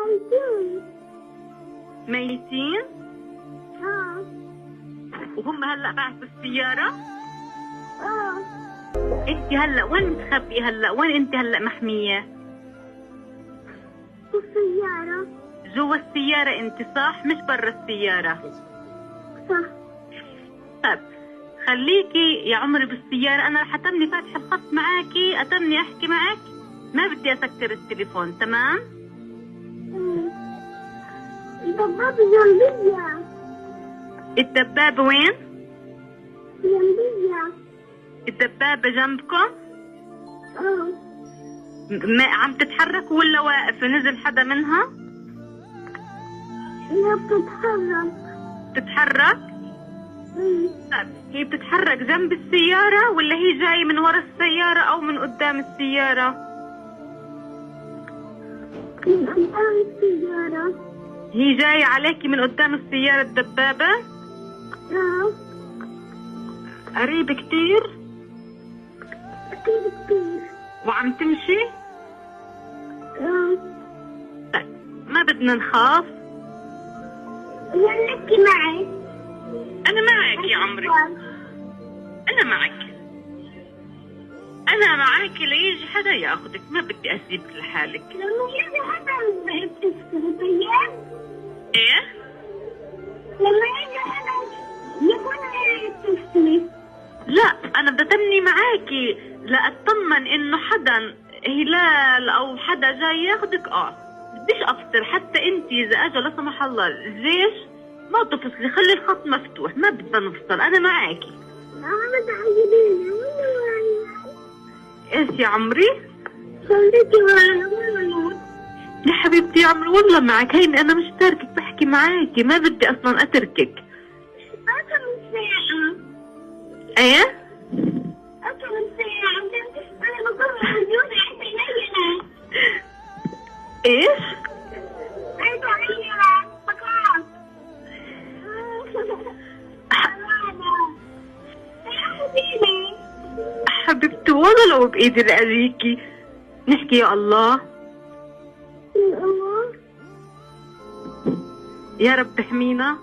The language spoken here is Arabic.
ميتين. ميتين؟ وهم هلا بعد بالسيارة؟ انت هلا وين متخبية هلا؟ وين انت هلا محمية؟ بالسيارة. جوا السيارة انت صح؟ مش برا السيارة؟ صح. طيب خليكي يا عمري بالسيارة، انا رح اتمني فاتح الخط معاكي، اتمني احكي معك، ما بدي اسكر التليفون، تمام؟ الدبابة جنبية. الدبابة وين؟ جنبية. الدبابة جنبكم؟ ما عم تتحرك ولا واقفة؟ نزل حدا منها؟ هي بتتحرك. تتحرك؟ طيب هي بتتحرك جنب السيارة ولا هي جاي من ورا السيارة أو من قدام السيارة؟ من قدام السيارة. هي جاية عليكي من قدام السيارة الدبابة؟ قريب كتير؟ كتير. وعم تمشي؟ طيب ما بدنا نخاف. نحكي معك. أنا معك يا عمري، أنا معك، أنا معك ليجي حدا ياخدك، ما بدي أسيبك لحالك. لما يجي حدا بتفكر طيب؟ إيه؟ لما يجي حدا يكون بتفكري. لا أنا بدي أتمني معاكي لأطمن إنه حدا هلال أو حدا جاي ياخدك. بديش أفطر حتى أنت إذا أجا لا سمح الله الجيش ما تفصلي، خلي الخط مفتوح، ما بدنا نفصل، أنا معاكي. أنا تعجبيني إيش يا عمري؟ خليكي معنا والله. يا حبيبتي يا عمري والله معك، هيني أنا مش تاركك، بحكي معاكي، ما بدي أصلا أتركك. أكثر من ساعة. إيه؟ أكثر من ساعة. أنا بكون موجودة حتى يلينا. إيش؟ حتى يلينا بخاف. حبيبتي والله لو بإيدي لأذيكي. نحكي يا الله. يا الله. يا رب احمينا.